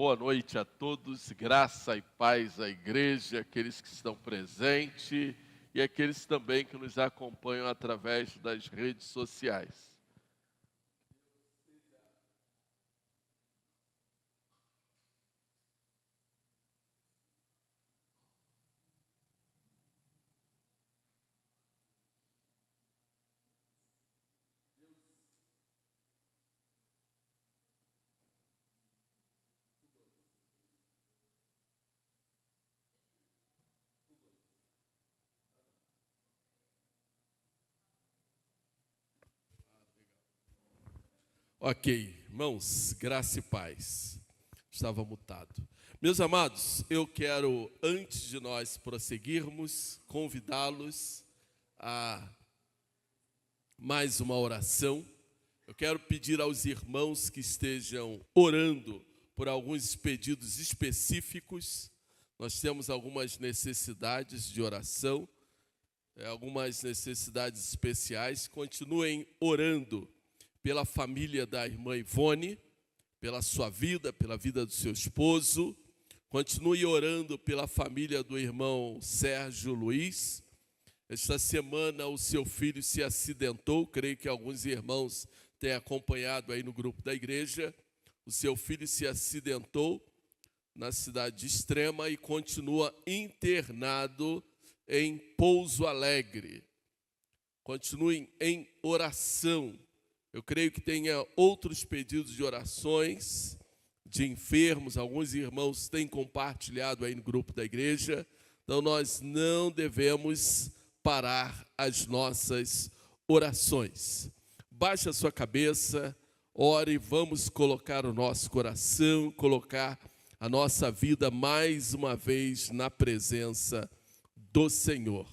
boa noite a todos, graça e paz à igreja, aqueles que estão presentes e aqueles também que nos acompanham através das redes sociais. Ok, irmãos, graça e paz. Estava mutado. Meus amados, eu quero, antes de nós prosseguirmos, convidá-los a mais uma oração. Eu quero pedir aos irmãos que estejam orando por alguns pedidos específicos. Nós temos algumas necessidades de oração, algumas necessidades especiais. Continuem orando pela família da irmã Ivone, pela sua vida, pela vida do seu esposo. Continue orando pela família do irmão Sérgio Luiz. Esta semana o seu filho se acidentou, creio que alguns irmãos têm acompanhado aí no grupo da igreja. O seu filho se acidentou na cidade de Extrema e continua internado em Pouso Alegre. Continuem em oração. Eu creio que tenha outros pedidos de orações de enfermos, alguns irmãos têm compartilhado aí no grupo da igreja, então nós não devemos parar as nossas orações. Baixe a sua cabeça, ore, vamos colocar o nosso coração, colocar a nossa vida mais uma vez na presença do Senhor.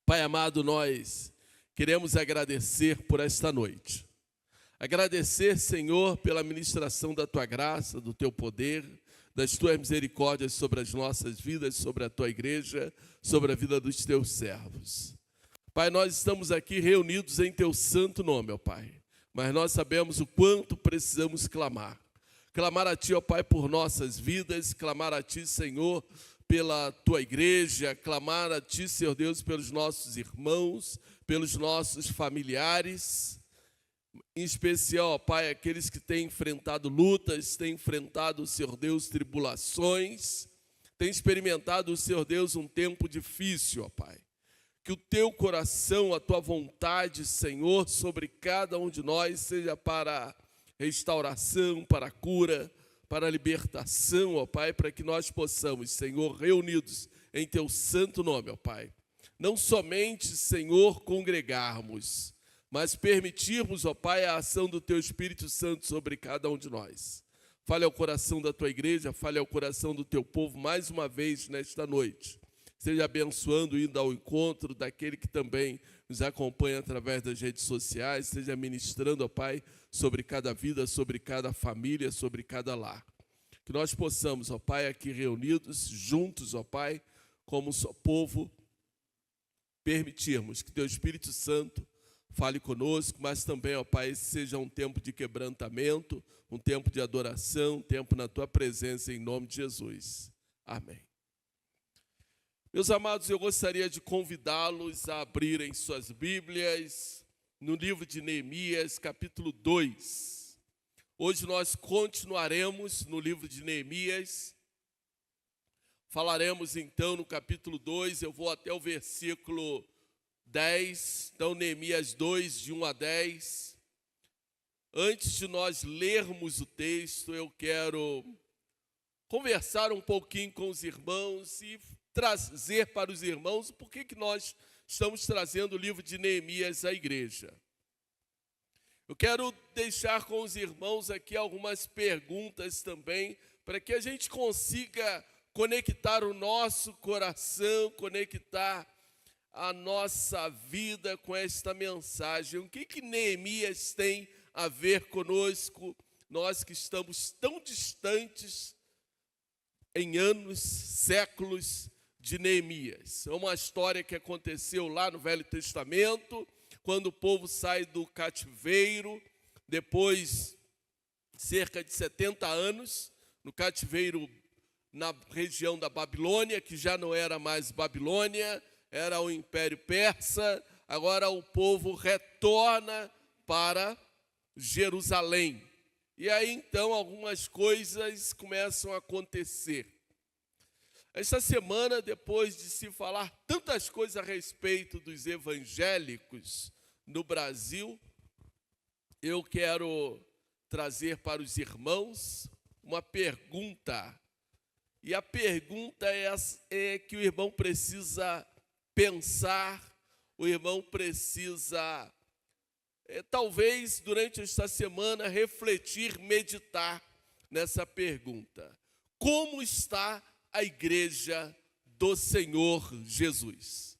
Pai amado, nós queremos agradecer por esta noite. Agradecer, Senhor, pela ministração da Tua graça, do Teu poder, das Tuas misericórdias sobre as nossas vidas, sobre a Tua igreja, sobre a vida dos Teus servos. Pai, nós estamos aqui reunidos em Teu santo nome, ó Pai, mas nós sabemos o quanto precisamos clamar. Clamar a Ti, ó Pai, por nossas vidas, clamar a Ti, Senhor, pela Tua igreja, clamar a Ti, Senhor Deus, pelos nossos irmãos, pelos nossos familiares, em especial, ó Pai, aqueles que têm enfrentado lutas, têm enfrentado, Senhor Deus, tribulações, têm experimentado, Senhor Deus, um tempo difícil, ó Pai. Que o Teu coração, a Tua vontade, Senhor, sobre cada um de nós, seja para restauração, para cura, para libertação, ó Pai, para que nós possamos, Senhor, reunidos em Teu santo nome, ó Pai, não somente, Senhor, congregarmos, mas permitirmos, ó Pai, a ação do Teu Espírito Santo sobre cada um de nós. Fale ao coração da Tua igreja, fale ao coração do Teu povo mais uma vez nesta noite. Esteja abençoando, indo ao encontro daquele que também nos acompanha através das redes sociais, esteja ministrando, ó Pai, sobre cada vida, sobre cada família, sobre cada lar. Que nós possamos, ó Pai, aqui reunidos, juntos, ó Pai, como só povo, permitirmos que Teu Espírito Santo fale conosco, mas também, ó Pai, seja um tempo de quebrantamento, um tempo de adoração, um tempo na Tua presença, em nome de Jesus. Amém. Meus amados, eu gostaria de convidá-los a abrirem suas Bíblias no livro de Neemias, capítulo 2. Hoje nós continuaremos no livro de Neemias. Falaremos então no capítulo 2, eu vou até o versículo 10, então Neemias 2, de 1 a 10. Antes de nós lermos o texto, eu quero conversar um pouquinho com os irmãos e trazer para os irmãos por que nós estamos trazendo o livro de Neemias à igreja. Eu quero deixar com os irmãos aqui algumas perguntas também, para que a gente consiga conectar o nosso coração, conectar a nossa vida com esta mensagem. O que Neemias tem a ver conosco, nós que estamos tão distantes em anos, séculos de Neemias? É uma história que aconteceu lá no Velho Testamento, quando o povo sai do cativeiro, depois cerca de 70 anos, no cativeiro na região da Babilônia, que já não era mais Babilônia, era o Império Persa. Agora o povo retorna para Jerusalém. E aí então algumas coisas começam a acontecer. Esta semana, depois de se falar tantas coisas a respeito dos evangélicos no Brasil, eu quero trazer para os irmãos uma pergunta. E a pergunta é que o irmão precisa pensar, o irmão precisa, talvez durante esta semana, refletir, meditar nessa pergunta. Como está a igreja do Senhor Jesus?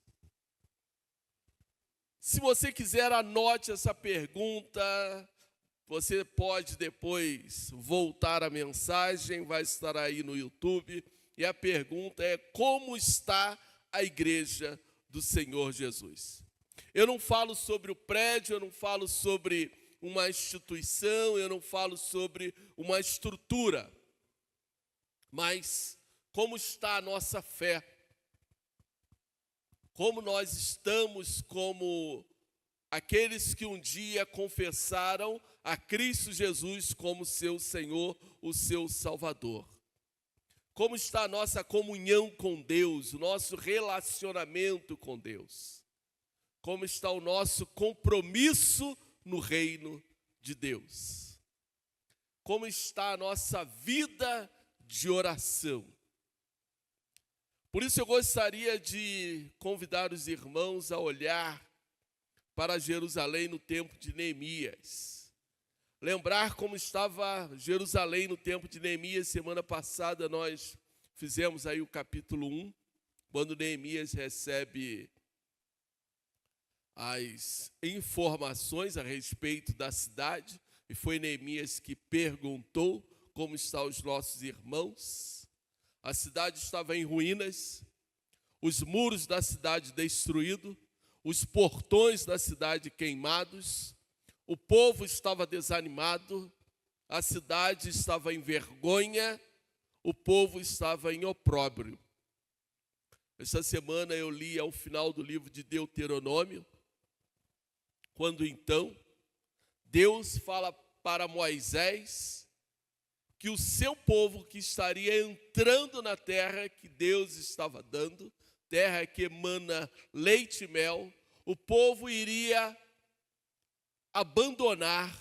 Se você quiser, anote essa pergunta. Você pode depois voltar a mensagem, vai estar aí no YouTube. E a pergunta é: como está a igreja do Senhor Jesus? Eu não falo sobre o prédio, eu não falo sobre uma instituição, eu não falo sobre uma estrutura. Mas como está a nossa fé? Como nós estamos como aqueles que um dia confessaram a Cristo Jesus como seu Senhor, o seu Salvador? Como está a nossa comunhão com Deus, o nosso relacionamento com Deus? Como está o nosso compromisso no reino de Deus? Como está a nossa vida de oração? Por isso eu gostaria de convidar os irmãos a olhar para Jerusalém no tempo de Neemias. Lembrar como estava Jerusalém no tempo de Neemias. Semana passada nós fizemos aí o capítulo 1, quando Neemias recebe as informações a respeito da cidade. E foi Neemias que perguntou como estão os nossos irmãos. A cidade estava em ruínas, os muros da cidade destruídos, os portões da cidade queimados, o povo estava desanimado, a cidade estava em vergonha, o povo estava em opróbrio. Esta semana eu li ao final do livro de Deuteronômio, quando então Deus fala para Moisés que o seu povo que estaria entrando na terra que Deus estava dando, terra que emana leite e mel, o povo iria abandonar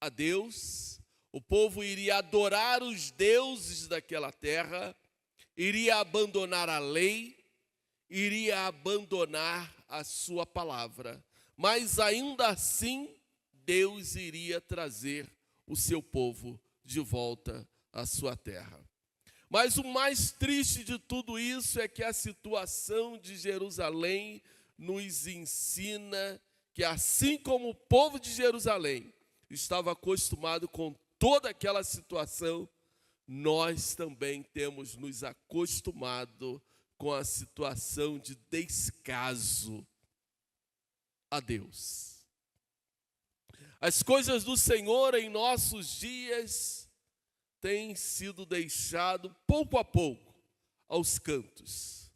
a Deus, o povo iria adorar os deuses daquela terra, iria abandonar a lei, iria abandonar a sua palavra. Mas ainda assim, Deus iria trazer o seu povo de volta à sua terra. Mas o mais triste de tudo isso é que a situação de Jerusalém nos ensina que, assim como o povo de Jerusalém estava acostumado com toda aquela situação, nós também temos nos acostumado com a situação de descaso a Deus. As coisas do Senhor em nossos dias têm sido deixado pouco a pouco aos cantos.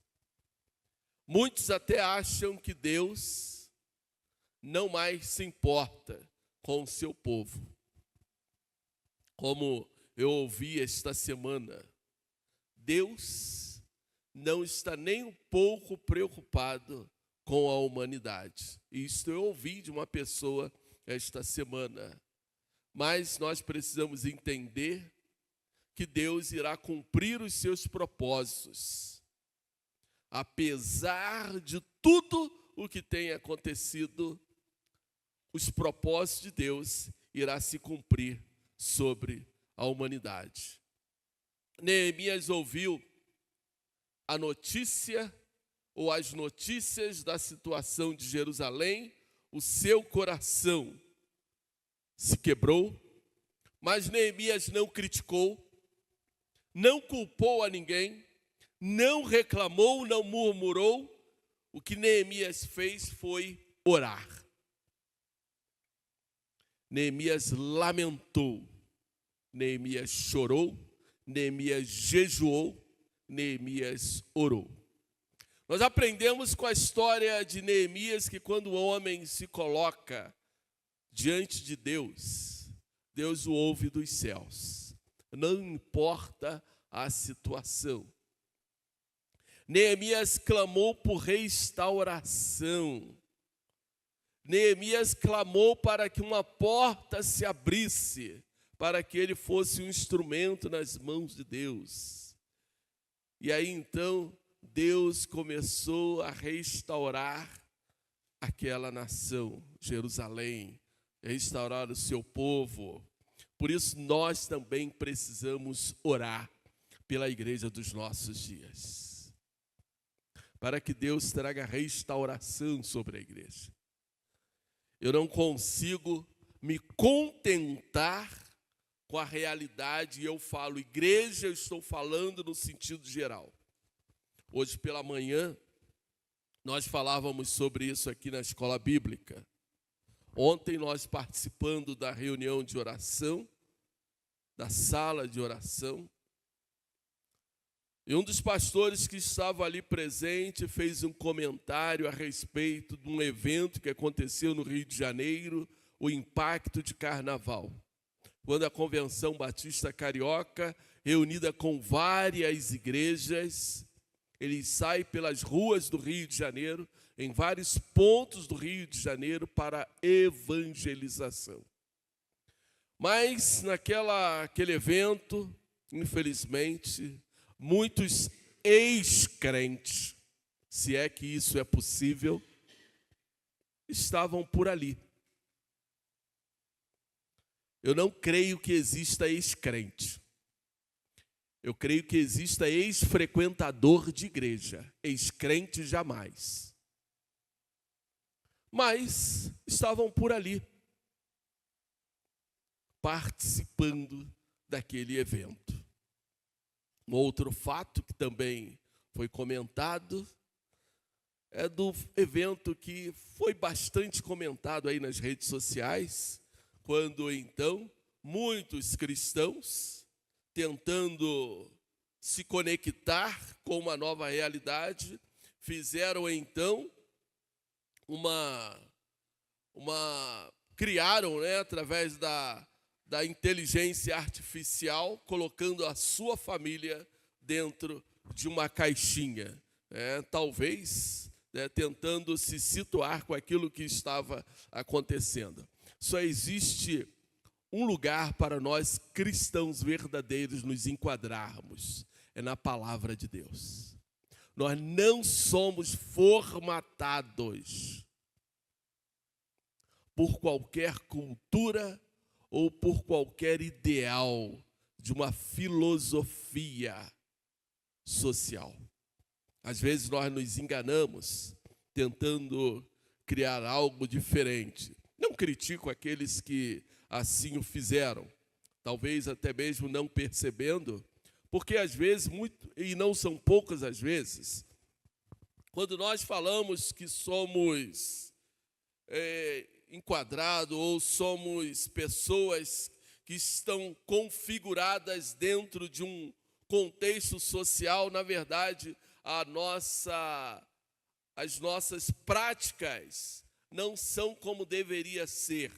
Muitos até acham que Deus não mais se importa com o seu povo. Como eu ouvi esta semana, Deus não está nem um pouco preocupado com a humanidade. Isto eu ouvi de uma pessoa esta semana. Mas nós precisamos entender que Deus irá cumprir os seus propósitos. Apesar de tudo o que tem acontecido, os propósitos de Deus irá se cumprir sobre a humanidade. Neemias ouviu a notícia ou as notícias da situação de Jerusalém, o seu coração se quebrou, mas Neemias não criticou, não culpou a ninguém, não reclamou, não murmurou. O que Neemias fez foi orar. Neemias lamentou, Neemias chorou, Neemias jejuou, Neemias orou. Nós aprendemos com a história de Neemias que quando o homem se coloca diante de Deus, Deus o ouve dos céus. Não importa a situação. Neemias clamou por restauração. Neemias clamou para que uma porta se abrisse, para que ele fosse um instrumento nas mãos de Deus. E aí então Deus começou a restaurar aquela nação, Jerusalém, restaurar o seu povo. Por isso nós também precisamos orar pela igreja dos nossos dias, para que Deus traga restauração sobre a igreja. Eu não consigo me contentar com a realidade, e eu falo igreja, eu estou falando no sentido geral. Hoje pela manhã, nós falávamos sobre isso aqui na escola bíblica. Ontem nós participando da reunião de oração, da sala de oração, e um dos pastores que estava ali presente fez um comentário a respeito de um evento que aconteceu no Rio de Janeiro, o impacto de carnaval. Quando a Convenção Batista Carioca, reunida com várias igrejas, ele sai pelas ruas do Rio de Janeiro, em vários pontos do Rio de Janeiro, para evangelização. Mas naquele evento, infelizmente, muitos ex-crentes, se é que isso é possível, estavam por ali. Eu não creio que exista ex-crente. Eu creio que exista ex-frequentador de igreja, ex-crente jamais. Mas estavam por ali, participando daquele evento. Um outro fato que também foi comentado é do evento que foi bastante comentado aí nas redes sociais, quando então muitos cristãos, tentando se conectar com uma nova realidade, fizeram então criaram, através da inteligência artificial, colocando a sua família dentro de uma caixinha, talvez tentando se situar com aquilo que estava acontecendo. Só existe um lugar para nós cristãos verdadeiros nos enquadrarmos, é na palavra de Deus. Nós não somos formatados por qualquer cultura ou por qualquer ideal de uma filosofia social. Às vezes nós nos enganamos tentando criar algo diferente. Não critico aqueles que assim o fizeram, talvez até mesmo não percebendo, porque às vezes, e não são poucas as vezes, quando nós falamos que somos enquadrados ou somos pessoas que estão configuradas dentro de um contexto social, na verdade, as nossas práticas não são como deveria ser.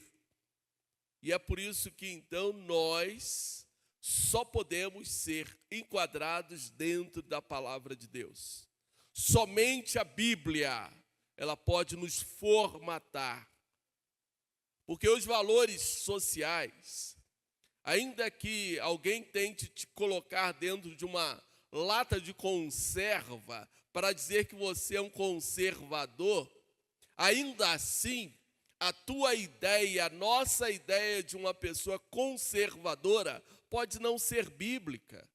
E é por isso que, então, nós só podemos ser enquadrados dentro da palavra de Deus. Somente a Bíblia, ela pode nos formatar. Porque os valores sociais, ainda que alguém tente te colocar dentro de uma lata de conserva para dizer que você é um conservador, ainda assim, a tua ideia, a nossa ideia de uma pessoa conservadora pode não ser bíblica.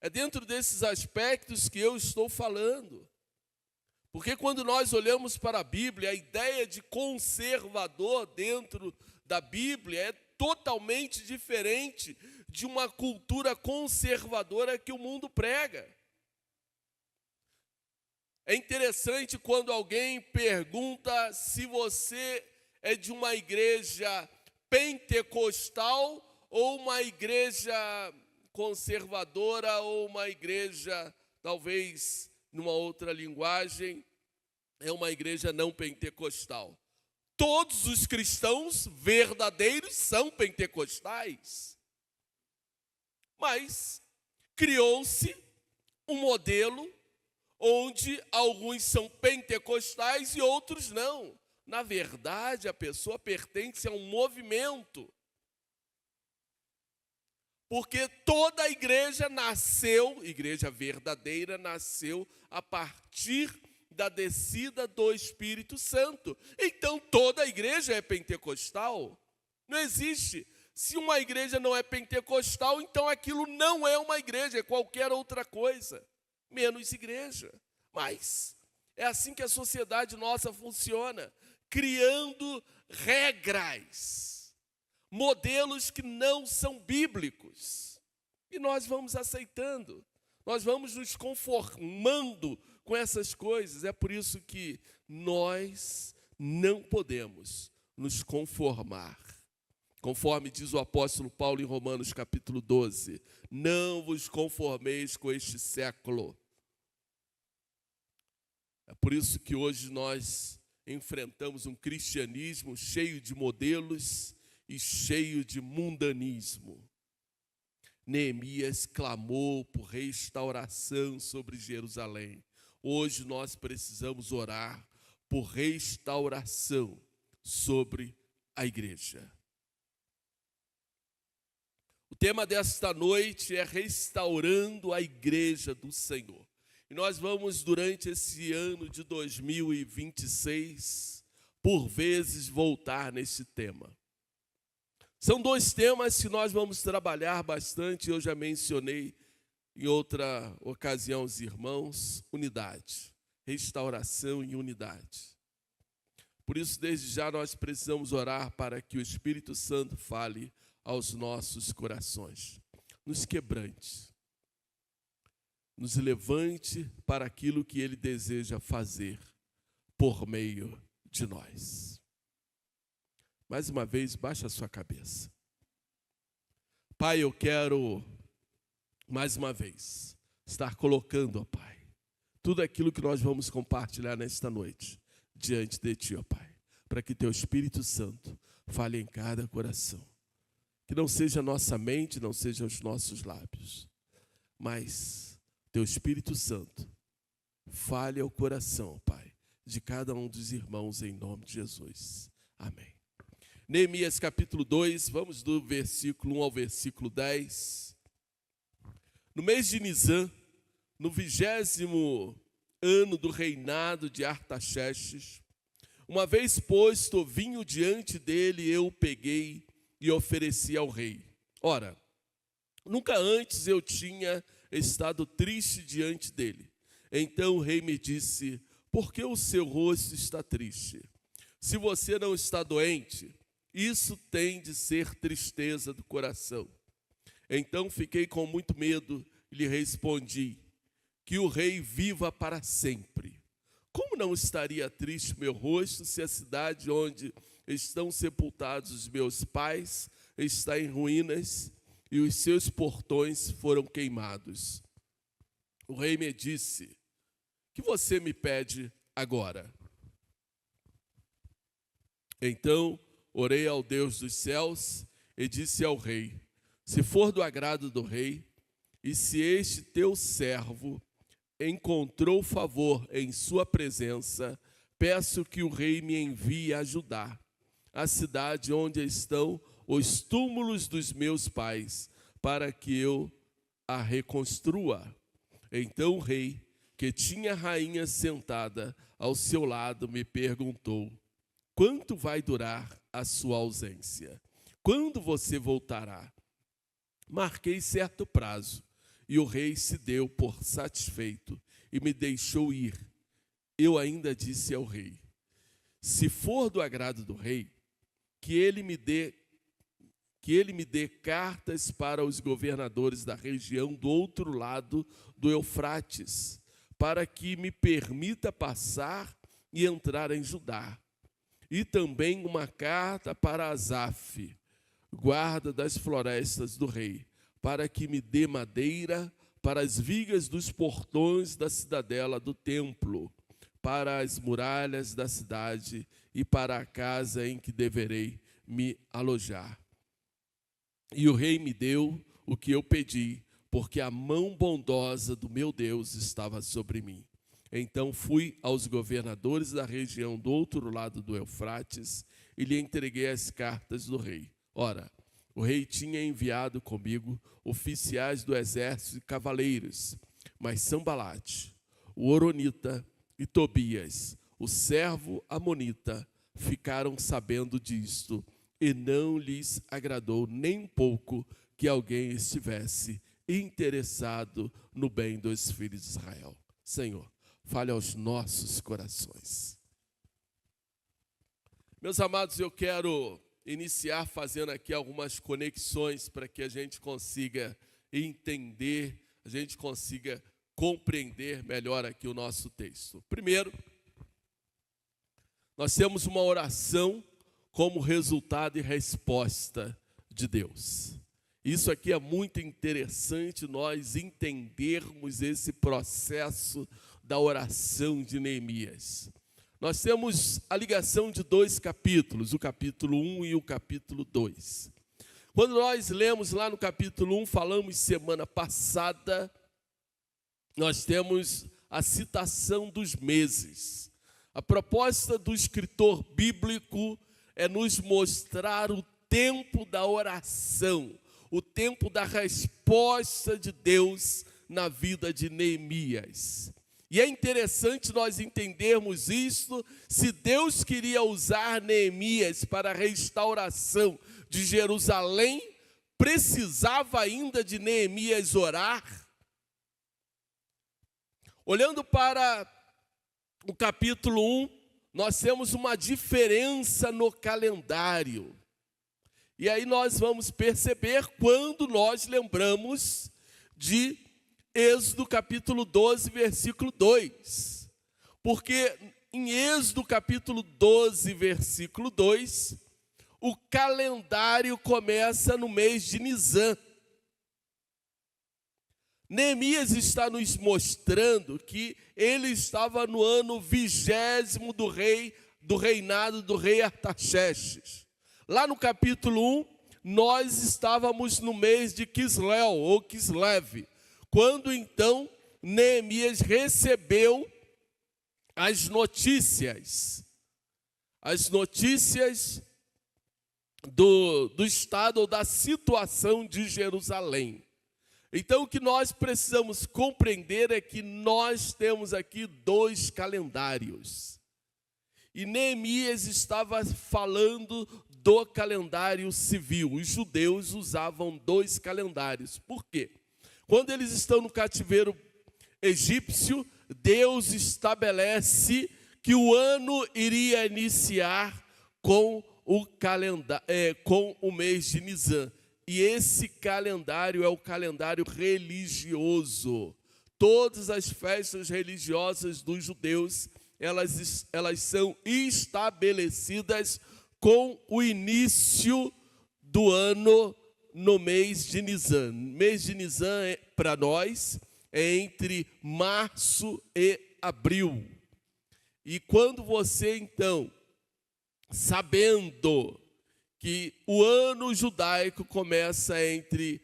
É dentro desses aspectos que eu estou falando. Porque quando nós olhamos para a Bíblia, a ideia de conservador dentro da Bíblia é totalmente diferente de uma cultura conservadora que o mundo prega. É interessante quando alguém pergunta se você é de uma igreja pentecostal ou uma igreja conservadora, ou uma igreja, talvez, numa outra linguagem, é uma igreja não pentecostal. Todos os cristãos verdadeiros são pentecostais. Mas criou-se um modelo onde alguns são pentecostais e outros não. Na verdade, a pessoa pertence a um movimento. Porque toda a igreja nasceu, igreja verdadeira, nasceu a partir da descida do Espírito Santo. Então, toda a igreja é pentecostal. Não existe. Se uma igreja não é pentecostal, então aquilo não é uma igreja, é qualquer outra coisa, menos igreja. Mas é assim que a sociedade nossa funciona, criando regras, modelos que não são bíblicos. E nós vamos aceitando, nós vamos nos conformando com essas coisas. É por isso que nós não podemos nos conformar. Conforme diz o apóstolo Paulo em Romanos capítulo 12, não vos conformeis com este século. É por isso que hoje nós enfrentamos um cristianismo cheio de modelos e cheio de mundanismo. Neemias clamou por restauração sobre Jerusalém. Hoje nós precisamos orar por restauração sobre a igreja. O tema desta noite é restaurando a igreja do Senhor. E nós vamos, durante esse ano de 2026, por vezes voltar nesse tema. São dois temas que nós vamos trabalhar bastante, eu já mencionei em outra ocasião os irmãos, unidade, restauração e unidade. Por isso, desde já, nós precisamos orar para que o Espírito Santo fale aos nossos corações, nos quebrante, nos levante para aquilo que Ele deseja fazer por meio de nós. Mais uma vez, baixa a sua cabeça. Pai, eu quero, mais uma vez, estar colocando, ó Pai, tudo aquilo que nós vamos compartilhar nesta noite, diante de Ti, ó Pai, para que Teu Espírito Santo fale em cada coração. Que não seja a nossa mente, não sejam os nossos lábios, mas Teu Espírito Santo fale ao coração, Pai, de cada um dos irmãos, em nome de Jesus. Amém. Neemias capítulo 2, vamos do versículo 1 ao versículo 10. No mês de Nisan, no 20º ano do reinado de Artaxerxes, uma vez posto o vinho diante dele, eu peguei e ofereci ao rei. Ora, nunca antes eu tinha estado triste diante dele. Então o rei me disse: por que o seu rosto está triste? Se você não está doente, isso tem de ser tristeza do coração. Então fiquei com muito medo e lhe respondi: que o rei viva para sempre. Como não estaria triste meu rosto se a cidade onde estão sepultados os meus pais está em ruínas e os seus portões foram queimados? O rei me disse: que você me pede agora? Então orei ao Deus dos céus e disse ao rei: se for do agrado do rei, e se este teu servo encontrou favor em sua presença, peço que o rei me envie ajudar a cidade onde estão os túmulos dos meus pais, para que eu a reconstrua. Então o rei, que tinha a rainha sentada ao seu lado, me perguntou: quanto vai durar a sua ausência? Quando você voltará? Marquei certo prazo, e o rei se deu por satisfeito e me deixou ir. Eu ainda disse ao rei: se for do agrado do rei, que ele me dê cartas para os governadores da região do outro lado do Eufrates, para que me permita passar e entrar em Judá. E também uma carta para Asaf, guarda das florestas do rei, para que me dê madeira para as vigas dos portões da cidadela do templo, para as muralhas da cidade e para a casa em que deverei me alojar. E o rei me deu o que eu pedi, porque a mão bondosa do meu Deus estava sobre mim. Então fui aos governadores da região do outro lado do Eufrates e lhe entreguei as cartas do rei. Ora, o rei tinha enviado comigo oficiais do exército e cavaleiros, mas Sanbalate, o horonita, e Tobias, o servo amonita, ficaram sabendo disto, e não lhes agradou nem um pouco que alguém estivesse interessado no bem dos filhos de Israel. Senhor, fale aos nossos corações. Meus amados, eu quero iniciar fazendo aqui algumas conexões para que a gente consiga entender, a gente consiga compreender melhor aqui o nosso texto. Primeiro, nós temos uma oração como resultado e resposta de Deus. Isso aqui é muito interessante nós entendermos esse processo da oração de Neemias. Nós temos a ligação de dois capítulos, o capítulo 1 e o capítulo 2. Quando nós lemos lá no capítulo 1, falamos semana passada, nós temos a citação dos meses. A proposta do escritor bíblico é nos mostrar o tempo da oração, o tempo da resposta de Deus na vida de Neemias. E é interessante nós entendermos isso, se Deus queria usar Neemias para a restauração de Jerusalém, precisava ainda de Neemias orar? Olhando para o capítulo 1, nós temos uma diferença no calendário. E aí nós vamos perceber quando nós lembramos de Êxodo capítulo 12, versículo 2. Porque em Êxodo capítulo 12, versículo 2, o calendário começa no mês de Nisan. Neemias está nos mostrando que ele estava no ano 20º do reinado do rei Artaxerxes. Lá no capítulo 1, nós estávamos no mês de Quisleu, ou Kislev, quando então Neemias recebeu as notícias do estado ou da situação de Jerusalém. Então o que nós precisamos compreender é que nós temos aqui dois calendários. E Neemias estava falando do calendário civil. Os judeus usavam dois calendários. Por quê? Quando eles estão no cativeiro egípcio, Deus estabelece que o ano iria iniciar com o mês de Nisan. E esse calendário é o calendário religioso. Todas as festas religiosas dos judeus, elas são estabelecidas com o início do ano no mês de Nisan. Mês de Nisan, para nós, é entre março e abril. E quando você, então, sabendo que o ano judaico começa entre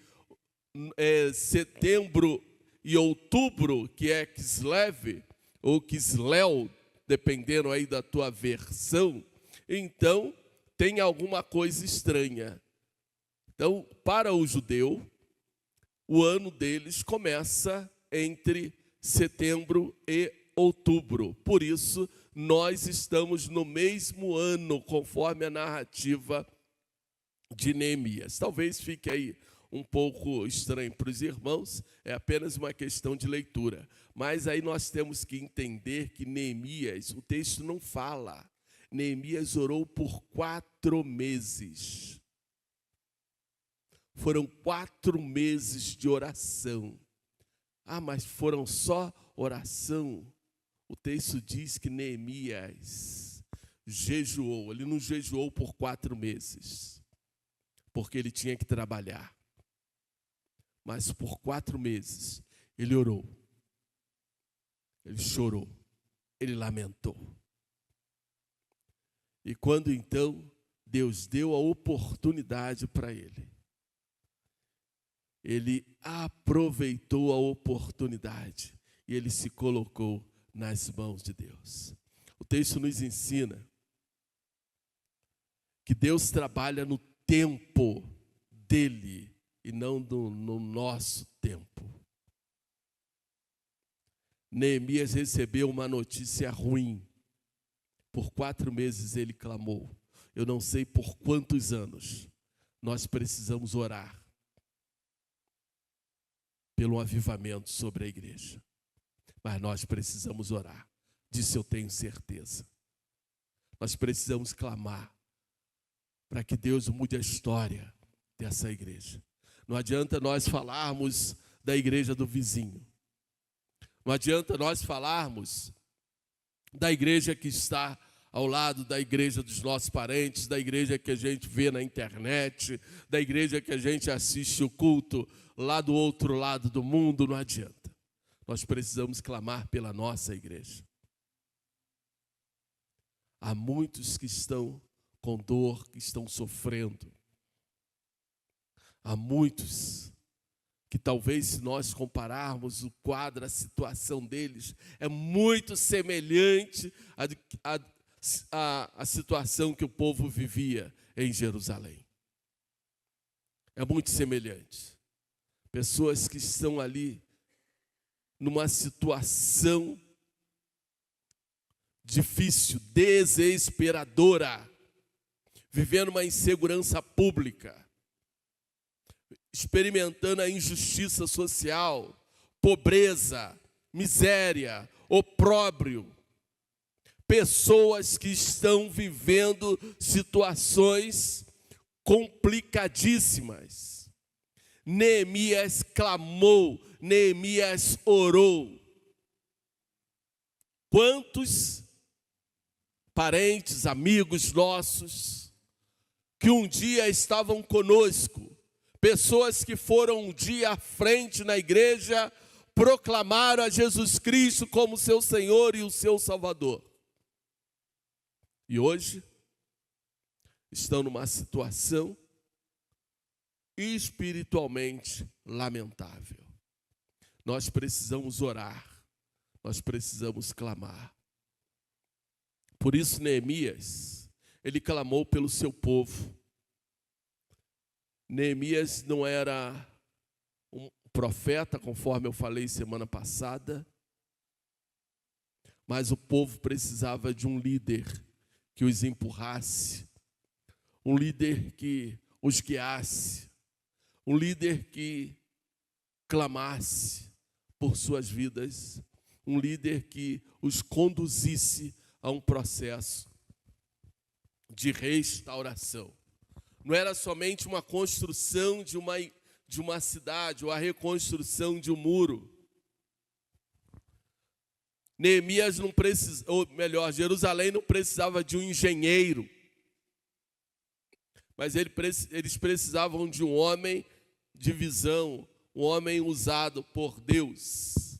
setembro e outubro, que é Kislev, ou Kisleu, dependendo aí da tua versão, então tem alguma coisa estranha. Então, para o judeu, o ano deles começa entre setembro e outubro. Por isso, nós estamos no mesmo ano, conforme a narrativa de Neemias. Talvez fique aí um pouco estranho para os irmãos, é apenas uma questão de leitura. Mas aí nós temos que entender que Neemias, o texto não fala. Neemias orou por 4 meses. Foram 4 meses de oração. Ah, mas foram só oração? O texto diz que Neemias jejuou. Ele não jejuou por 4 meses. porque ele tinha que trabalhar. Mas por 4 meses, ele orou, ele chorou, ele lamentou. E quando então Deus deu a oportunidade para ele, ele aproveitou a oportunidade e ele se colocou nas mãos de Deus. O texto nos ensina que Deus trabalha no tempo dele e não no nosso tempo. Neemias recebeu uma notícia ruim. Por 4 meses ele clamou. Eu não sei por quantos anos nós precisamos orar pelo avivamento sobre a igreja. Mas nós precisamos orar. Disso eu tenho certeza. Nós precisamos clamar para que Deus mude a história dessa igreja. Não adianta nós falarmos da igreja do vizinho. Não adianta nós falarmos da igreja que está ao lado da igreja dos nossos parentes, da igreja que a gente vê na internet, da igreja que a gente assiste o culto lá do outro lado do mundo. Não adianta. Nós precisamos clamar pela nossa igreja. Há muitos que estão com dor, que estão sofrendo. Há muitos que talvez, se nós compararmos o quadro, a situação deles, é muito semelhante à situação que o povo vivia em Jerusalém. É muito semelhante. Pessoas que estão ali numa situação difícil, desesperadora, vivendo uma insegurança pública, experimentando a injustiça social, pobreza, miséria, opróbrio. Pessoas que estão vivendo situações complicadíssimas. Neemias clamou, Neemias orou. Quantos parentes, amigos nossos, que um dia estavam conosco, pessoas que foram um dia à frente na igreja, proclamaram a Jesus Cristo como seu Senhor e o seu Salvador. E hoje estão numa situação espiritualmente lamentável. Nós precisamos orar, nós precisamos clamar. Por isso Neemias, ele clamou pelo seu povo. Neemias não era um profeta, conforme eu falei semana passada, mas o povo precisava de um líder que os empurrasse, um líder que os guiasse, um líder que clamasse por suas vidas, um líder que os conduzisse a um processo de restauração. Não era somente uma construção de uma cidade, ou a reconstrução de um muro. Neemias não precisava, ou melhor, Jerusalém não precisava de um engenheiro, mas eles precisavam de um homem de visão, um homem usado por Deus,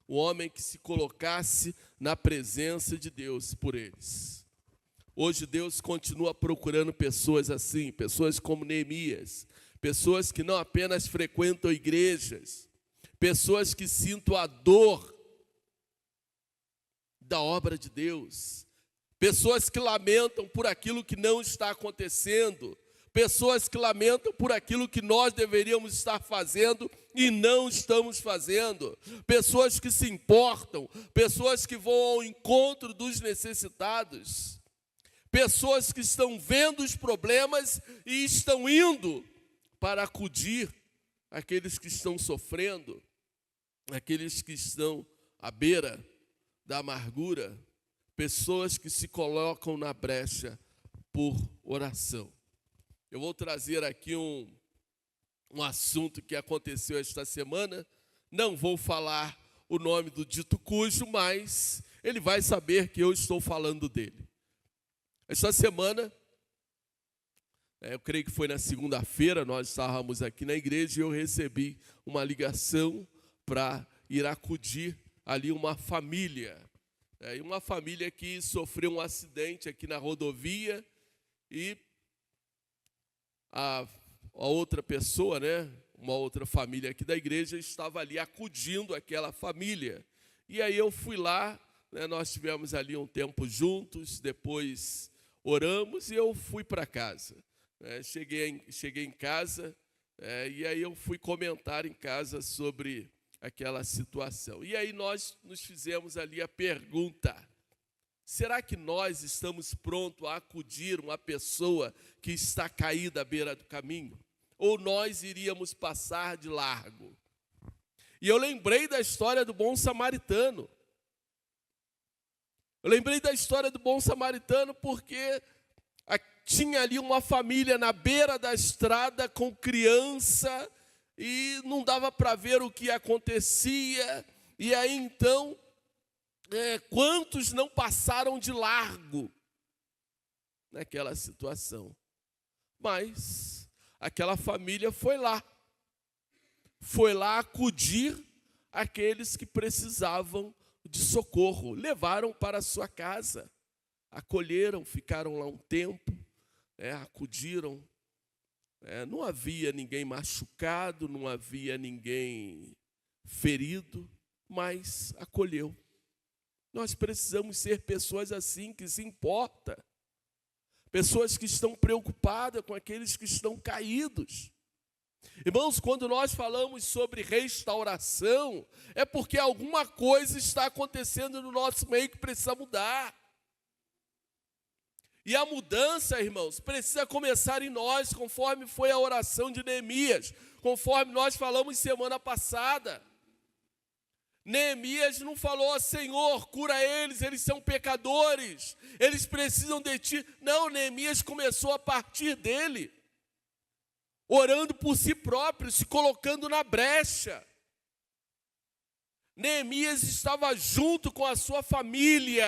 um homem que se colocasse na presença de Deus por eles. Hoje Deus continua procurando pessoas assim, pessoas como Neemias, pessoas que não apenas frequentam igrejas, pessoas que sintam a dor da obra de Deus, pessoas que lamentam por aquilo que não está acontecendo, pessoas que lamentam por aquilo que nós deveríamos estar fazendo e não estamos fazendo, pessoas que se importam, pessoas que vão ao encontro dos necessitados, pessoas que estão vendo os problemas e estão indo para acudir aqueles que estão sofrendo, aqueles que estão à beira da amargura, pessoas que se colocam na brecha por oração. Eu vou trazer aqui um assunto que aconteceu esta semana. Não vou falar o nome do dito cujo, mas ele vai saber que eu estou falando dele. Esta semana Eu creio que foi na segunda-feira, nós estávamos aqui na igreja e eu recebi uma ligação para ir acudir ali uma família. E uma família que sofreu um acidente aqui na rodovia e a outra pessoa, né, uma outra família aqui da igreja, estava ali acudindo aquela família. E aí eu fui lá, né, nós tivemos ali um tempo juntos, depois oramos e eu fui para casa. Cheguei em casa e aí eu fui comentar em casa sobre aquela situação. E aí nós nos fizemos ali a pergunta: será que nós estamos prontos a acudir uma pessoa que está caída à beira do caminho? Ou nós iríamos passar de largo? E eu lembrei da história do bom samaritano. Eu lembrei da história do bom samaritano porque tinha ali uma família na beira da estrada com criança e não dava para ver o que acontecia. E aí então, quantos não passaram de largo naquela situação? Mas aquela família foi lá acudir aqueles que precisavam de socorro, levaram para a sua casa, acolheram, ficaram lá um tempo, acudiram. Não havia ninguém machucado, não havia ninguém ferido, mas acolheu. Nós precisamos ser pessoas assim, que se importam, pessoas que estão preocupadas com aqueles que estão caídos. Irmãos, quando nós falamos sobre restauração, é porque alguma coisa está acontecendo no nosso meio que precisa mudar. E a mudança, irmãos, precisa começar em nós, conforme foi a oração de Neemias, conforme nós falamos semana passada. Neemias não falou: Senhor, cura eles são pecadores, eles precisam de ti. Não, Neemias começou a partir dele, orando por si próprio, se colocando na brecha. Neemias estava junto com a sua família,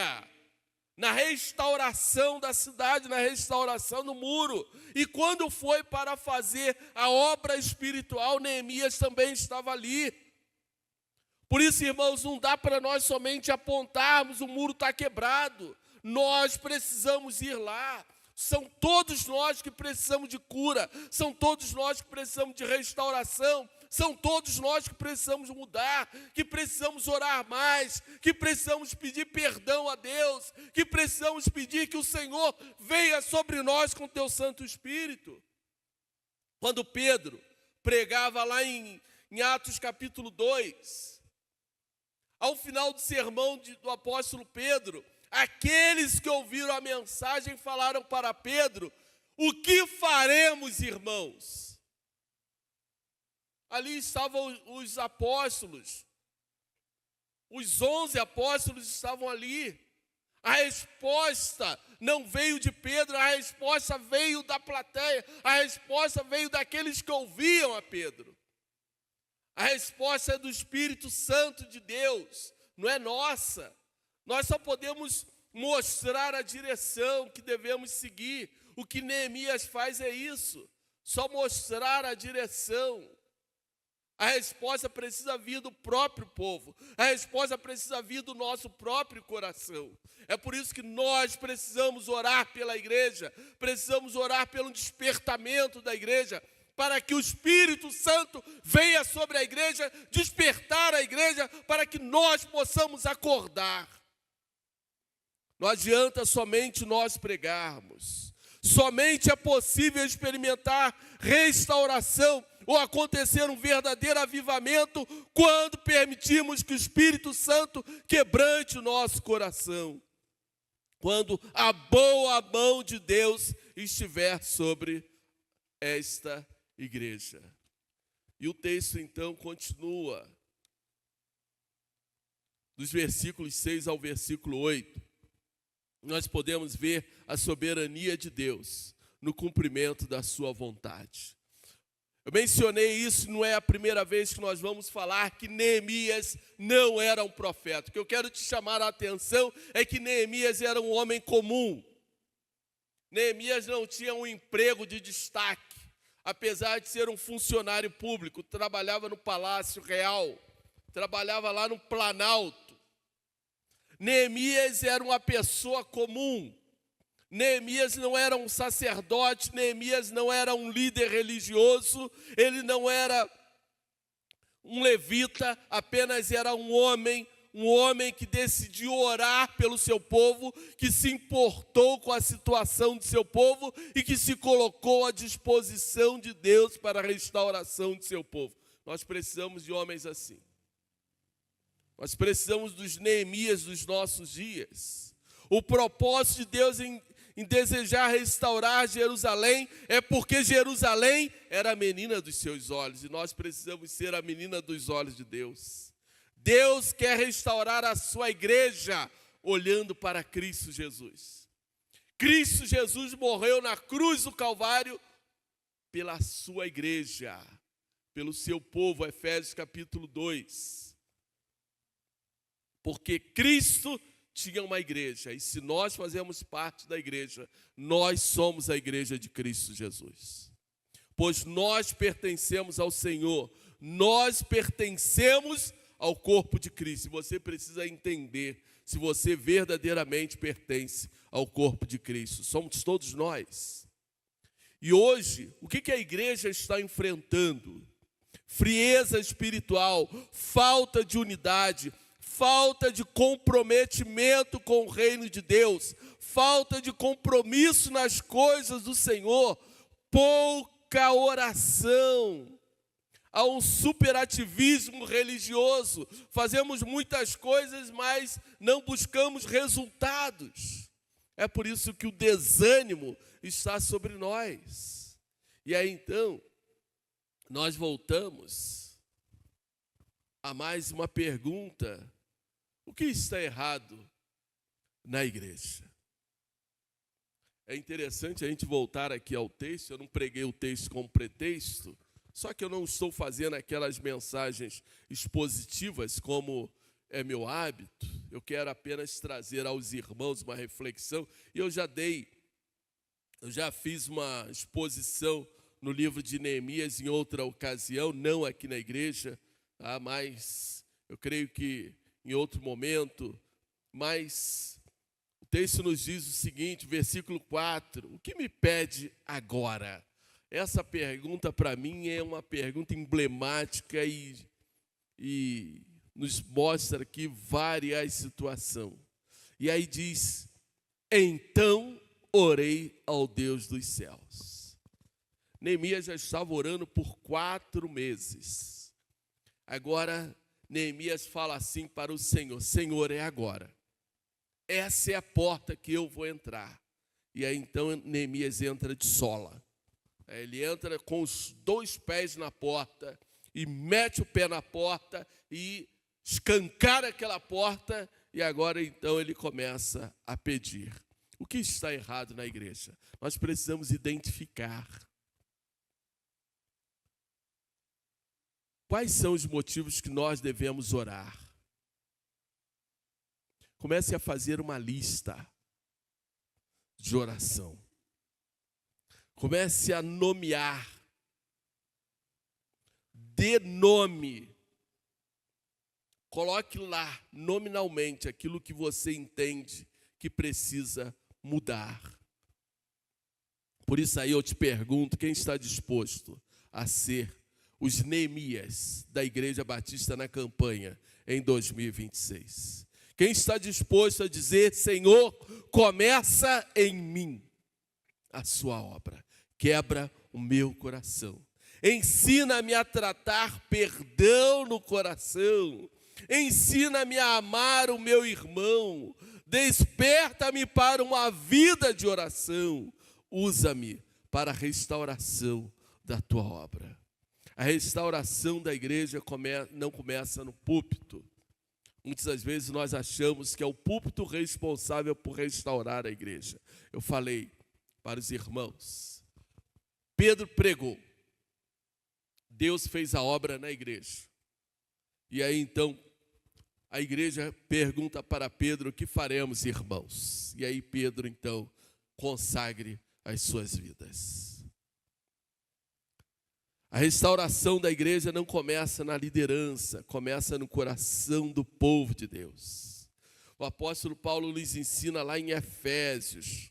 na restauração da cidade, na restauração do muro. E quando foi para fazer a obra espiritual, Neemias também estava ali. Por isso, irmãos, não dá para nós somente apontarmos: o muro está quebrado. Nós precisamos ir lá. São todos nós que precisamos de cura, são todos nós que precisamos de restauração, são todos nós que precisamos mudar, que precisamos orar mais, que precisamos pedir perdão a Deus, que precisamos pedir que o Senhor venha sobre nós com o teu Santo Espírito. Quando Pedro pregava lá em Atos capítulo 2, ao final do sermão do apóstolo Pedro, aqueles que ouviram a mensagem falaram para Pedro: o que faremos, irmãos? Ali estavam os apóstolos, os 11 apóstolos estavam ali. A resposta não veio de Pedro, a resposta veio da plateia, a resposta veio daqueles que ouviam a Pedro. A resposta é do Espírito Santo de Deus, não é nossa. Nós só podemos mostrar a direção que devemos seguir. O que Neemias faz é isso, só mostrar a direção. A resposta precisa vir do próprio povo. A resposta precisa vir do nosso próprio coração. É por isso que nós precisamos orar pela igreja, precisamos orar pelo despertamento da igreja, para que o Espírito Santo venha sobre a igreja, despertar a igreja, para que nós possamos acordar. Não adianta somente nós pregarmos. Somente é possível experimentar restauração ou acontecer um verdadeiro avivamento quando permitirmos que o Espírito Santo quebrante o nosso coração. Quando a boa mão de Deus estiver sobre esta igreja. E o texto então continua, dos versículos 6 ao versículo 8. Nós podemos ver a soberania de Deus no cumprimento da sua vontade. Eu mencionei isso, não é a primeira vez que nós vamos falar que Neemias não era um profeta. O que eu quero te chamar a atenção é que Neemias era um homem comum. Neemias não tinha um emprego de destaque, apesar de ser um funcionário público, trabalhava no Palácio Real, trabalhava lá no Planalto. Neemias era uma pessoa comum. Neemias não era um sacerdote, Neemias não era um líder religioso, ele não era um levita, apenas era um homem que decidiu orar pelo seu povo, que se importou com a situação do seu povo e que se colocou à disposição de Deus para a restauração de seu povo. Nós precisamos de homens assim. Nós precisamos dos Neemias dos nossos dias. O propósito de Deus em desejar restaurar Jerusalém é porque Jerusalém era a menina dos seus olhos e nós precisamos ser a menina dos olhos de Deus. Deus quer restaurar a sua igreja olhando para Cristo Jesus. Cristo Jesus morreu na cruz do Calvário pela sua igreja, pelo seu povo, Efésios capítulo 2. Porque Cristo tinha uma igreja, e se nós fazemos parte da igreja, nós somos a igreja de Cristo Jesus. Pois nós pertencemos ao Senhor, nós pertencemos ao corpo de Cristo. E você precisa entender se você verdadeiramente pertence ao corpo de Cristo. Somos todos nós. E hoje, o que a igreja está enfrentando? Frieza espiritual, falta de unidade, falta de comprometimento com o reino de Deus, falta de compromisso nas coisas do Senhor, pouca oração. Há um superativismo religioso, fazemos muitas coisas, mas não buscamos resultados. É por isso que o desânimo está sobre nós. E aí então, nós voltamos a mais uma pergunta: o que está errado na igreja? É interessante a gente voltar aqui ao texto. Eu não preguei o texto como pretexto, só que eu não estou fazendo aquelas mensagens expositivas como é meu hábito. Eu quero apenas trazer aos irmãos uma reflexão. E eu já fiz uma exposição no livro de Neemias em outra ocasião, não aqui na igreja, mas eu creio que em outro momento. Mas o texto nos diz o seguinte, versículo 4, o que me pede agora? Essa pergunta para mim é uma pergunta emblemática e nos mostra aqui várias situações. E aí diz, então orei ao Deus dos céus. Neemias já estava orando por 4 meses. Agora, Neemias fala assim para o Senhor, Senhor, é agora. Essa é a porta que eu vou entrar. E aí então Neemias entra de sola. Ele entra com os 2 pés na porta e mete o pé na porta e escancara aquela porta. E agora então ele começa a pedir. O que está errado na igreja? Nós precisamos identificar. Quais são os motivos que nós devemos orar? Comece a fazer uma lista de oração. Comece a nomear. Dê nome. Coloque lá, nominalmente, aquilo que você entende que precisa mudar. Por isso aí eu te pergunto, quem está disposto a ser os Neemias da Igreja Batista na campanha em 2026? Quem está disposto a dizer, Senhor, começa em mim a sua obra. Quebra o meu coração. Ensina-me a tratar perdão no coração. Ensina-me a amar o meu irmão. Desperta-me para uma vida de oração. Usa-me para a restauração da tua obra. A restauração da igreja não começa no púlpito. Muitas das vezes nós achamos que é o púlpito responsável por restaurar a igreja. Eu falei para os irmãos, Pedro pregou, Deus fez a obra na igreja. E aí então, a igreja pergunta para Pedro, o que faremos, irmãos? E aí Pedro então consagre as suas vidas. A restauração da igreja não começa na liderança, começa no coração do povo de Deus. O apóstolo Paulo nos ensina lá em Efésios.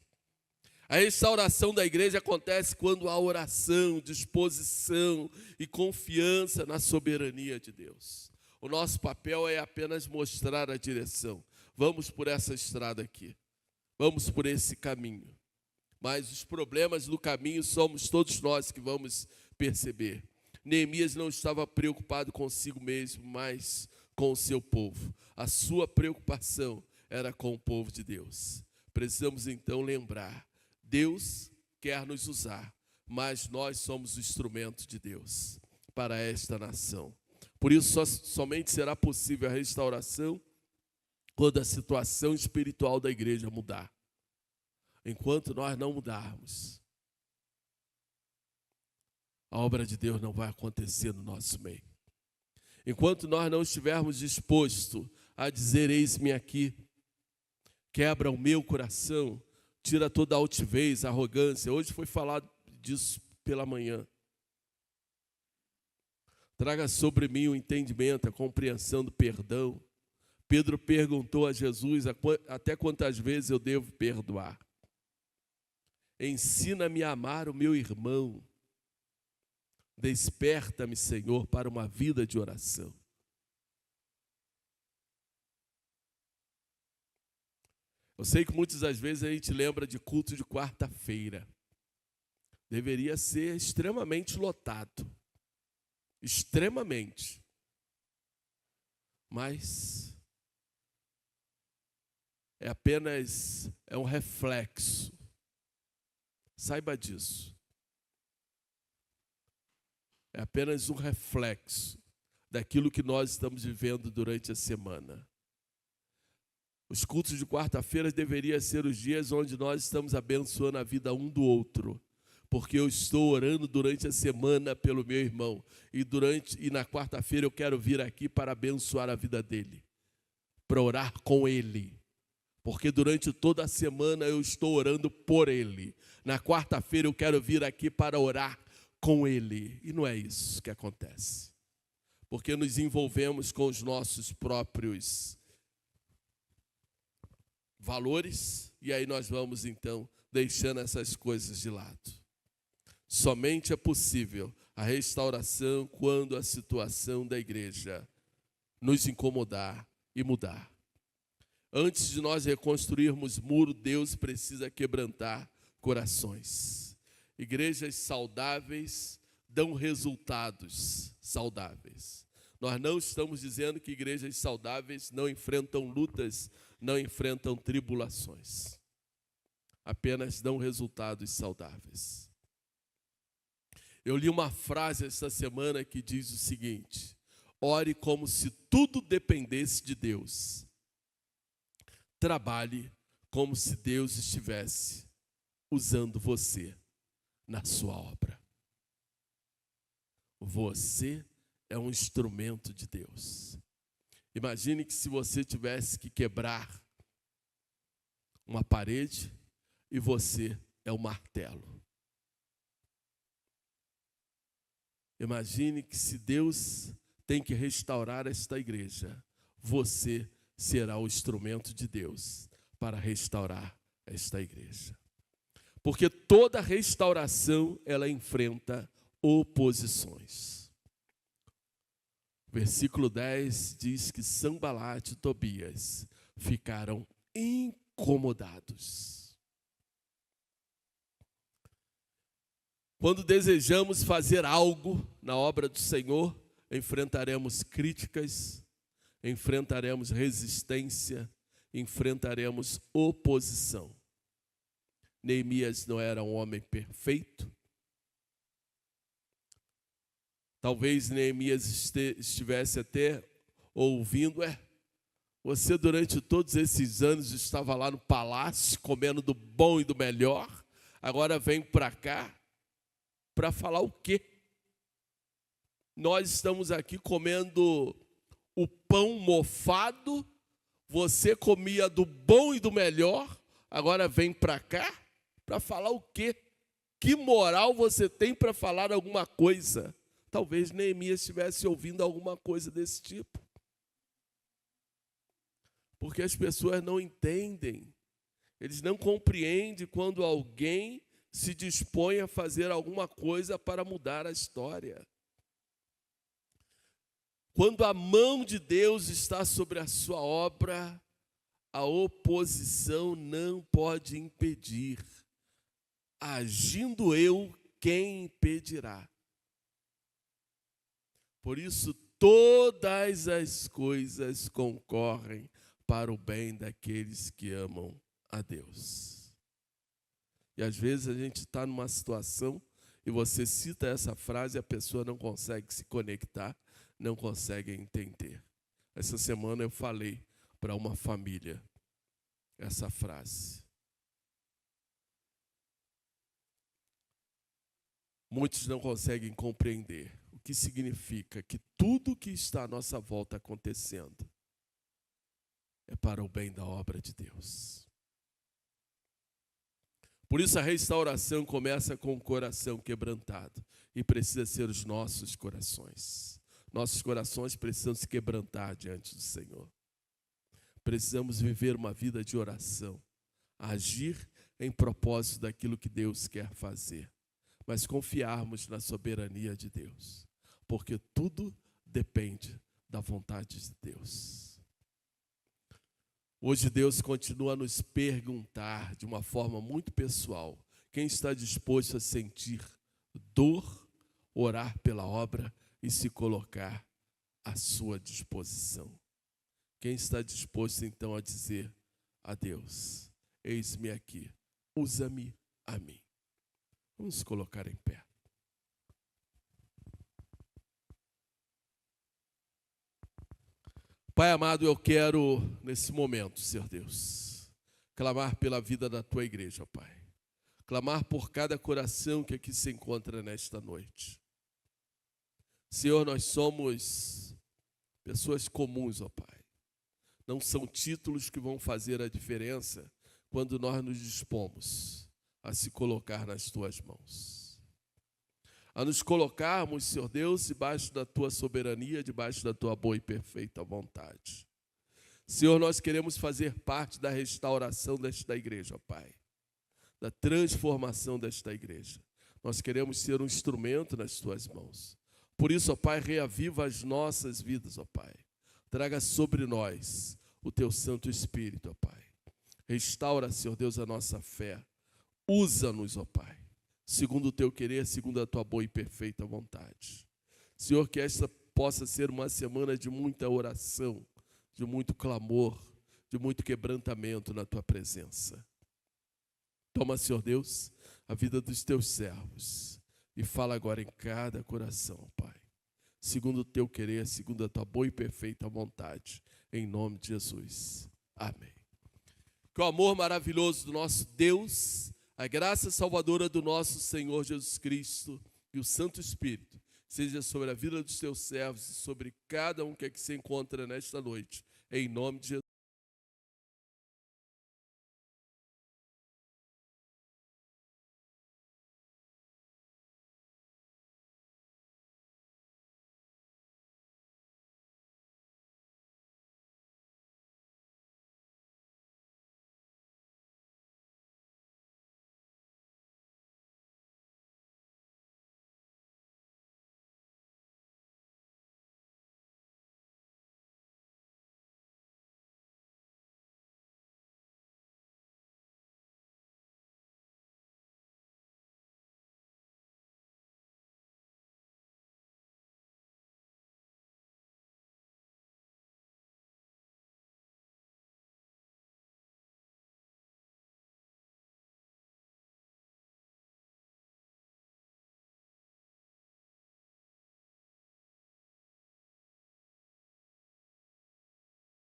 A restauração da igreja acontece quando há oração, disposição e confiança na soberania de Deus. O nosso papel é apenas mostrar a direção. Vamos por essa estrada aqui. Vamos por esse caminho. Mas os problemas do caminho somos todos nós que vamos perceber. Neemias não estava preocupado consigo mesmo, mas com o seu povo. A sua preocupação era com o povo de Deus. Precisamos então lembrar, Deus quer nos usar, mas nós somos o instrumento de Deus para esta nação. Por isso, somente será possível a restauração quando a situação espiritual da igreja mudar. Enquanto nós não mudarmos, a obra de Deus não vai acontecer no nosso meio. Enquanto nós não estivermos dispostos a dizer, eis-me aqui, quebra o meu coração, tira toda a altivez, a arrogância. Hoje foi falado disso pela manhã. Traga sobre mim o entendimento, a compreensão do perdão. Pedro perguntou a Jesus, até quantas vezes eu devo perdoar? Ensina-me a amar o meu irmão. Desperta-me, Senhor, para uma vida de oração. Eu sei que muitas das vezes a gente lembra de culto de quarta-feira. Deveria ser extremamente lotado. Extremamente. Mas é um reflexo. Saiba disso. É apenas um reflexo daquilo que nós estamos vivendo durante a semana. Os cultos de quarta-feira deveriam ser os dias onde nós estamos abençoando a vida um do outro. Porque eu estou orando durante a semana pelo meu irmão. E na quarta-feira eu quero vir aqui para abençoar a vida dele. Para orar com ele. Porque durante toda a semana eu estou orando por ele. Na quarta-feira eu quero vir aqui para orar com ele. E não é isso que acontece. Porque nos envolvemos com os nossos próprios valores. E aí nós vamos então deixando essas coisas de lado. Somente é possível a restauração quando a situação da igreja nos incomodar e mudar. Antes de nós reconstruirmos muro, Deus precisa quebrantar corações. Igrejas saudáveis dão resultados saudáveis. Nós não estamos dizendo que igrejas saudáveis não enfrentam lutas, não enfrentam tribulações. Apenas dão resultados saudáveis. Eu li uma frase esta semana que diz o seguinte: ore como se tudo dependesse de Deus. Trabalhe como se Deus estivesse usando você na sua obra. Você é um instrumento de Deus. Imagine que se você tivesse que quebrar uma parede e você é o martelo. Imagine que se Deus tem que restaurar esta igreja, você será o instrumento de Deus para restaurar esta igreja. Porque toda restauração, ela enfrenta oposições. Versículo 10 diz que Sanbalate e Tobias ficaram incomodados. Quando desejamos fazer algo na obra do Senhor, enfrentaremos críticas, enfrentaremos resistência, enfrentaremos oposição. Neemias não era um homem perfeito. Talvez Neemias estivesse até ouvindo, você durante todos esses anos estava lá no palácio, comendo do bom e do melhor, agora vem para cá para falar o quê? Nós estamos aqui comendo o pão mofado, você comia do bom e do melhor, agora vem para cá Para falar o quê? Que moral você tem para falar alguma coisa? Talvez Neemias estivesse ouvindo alguma coisa desse tipo. Porque as pessoas não entendem, eles não compreendem quando alguém se dispõe a fazer alguma coisa para mudar a história. Quando a mão de Deus está sobre a sua obra, a oposição não pode impedir. Agindo eu, quem impedirá? Por isso, todas as coisas concorrem para o bem daqueles que amam a Deus. E às vezes a gente está numa situação e você cita essa frase e a pessoa não consegue se conectar, não consegue entender. Essa semana eu falei para uma família essa frase. Muitos não conseguem compreender o que significa que tudo que está à nossa volta acontecendo é para o bem da obra de Deus. Por isso a restauração começa com o coração quebrantado e precisa ser os nossos corações. Nossos corações precisam se quebrantar diante do Senhor. Precisamos viver uma vida de oração, agir em propósito daquilo que Deus quer fazer, mas confiarmos na soberania de Deus, porque tudo depende da vontade de Deus. Hoje Deus continua a nos perguntar de uma forma muito pessoal: quem está disposto a sentir dor, orar pela obra e se colocar à sua disposição? Quem está disposto então a dizer a Deus: eis-me aqui, usa-me a mim? Vamos colocar em pé. Pai amado, eu quero, nesse momento, Senhor Deus, clamar pela vida da Tua igreja, Pai. Clamar por cada coração que aqui se encontra nesta noite. Senhor, nós somos pessoas comuns, ó Pai. Não são títulos que vão fazer a diferença quando nós nos dispomos a se colocar nas Tuas mãos. A nos colocarmos, Senhor Deus, debaixo da Tua soberania, debaixo da Tua boa e perfeita vontade. Senhor, nós queremos fazer parte da restauração desta igreja, ó Pai, da transformação desta igreja. Nós queremos ser um instrumento nas Tuas mãos. Por isso, ó Pai, reaviva as nossas vidas, ó Pai. Traga sobre nós o Teu Santo Espírito, ó Pai. Restaura, Senhor Deus, a nossa fé. Usa-nos, ó Pai, segundo o Teu querer, segundo a Tua boa e perfeita vontade. Senhor, que esta possa ser uma semana de muita oração, de muito clamor, de muito quebrantamento na Tua presença. Toma, Senhor Deus, a vida dos Teus servos e fala agora em cada coração, Pai, segundo o Teu querer, segundo a Tua boa e perfeita vontade, em nome de Jesus. Amém. Que o amor maravilhoso do nosso Deus, a graça salvadora do nosso Senhor Jesus Cristo e o Santo Espírito seja sobre a vida dos Teus servos e sobre cada um que aqui se encontra nesta noite, em nome de Jesus.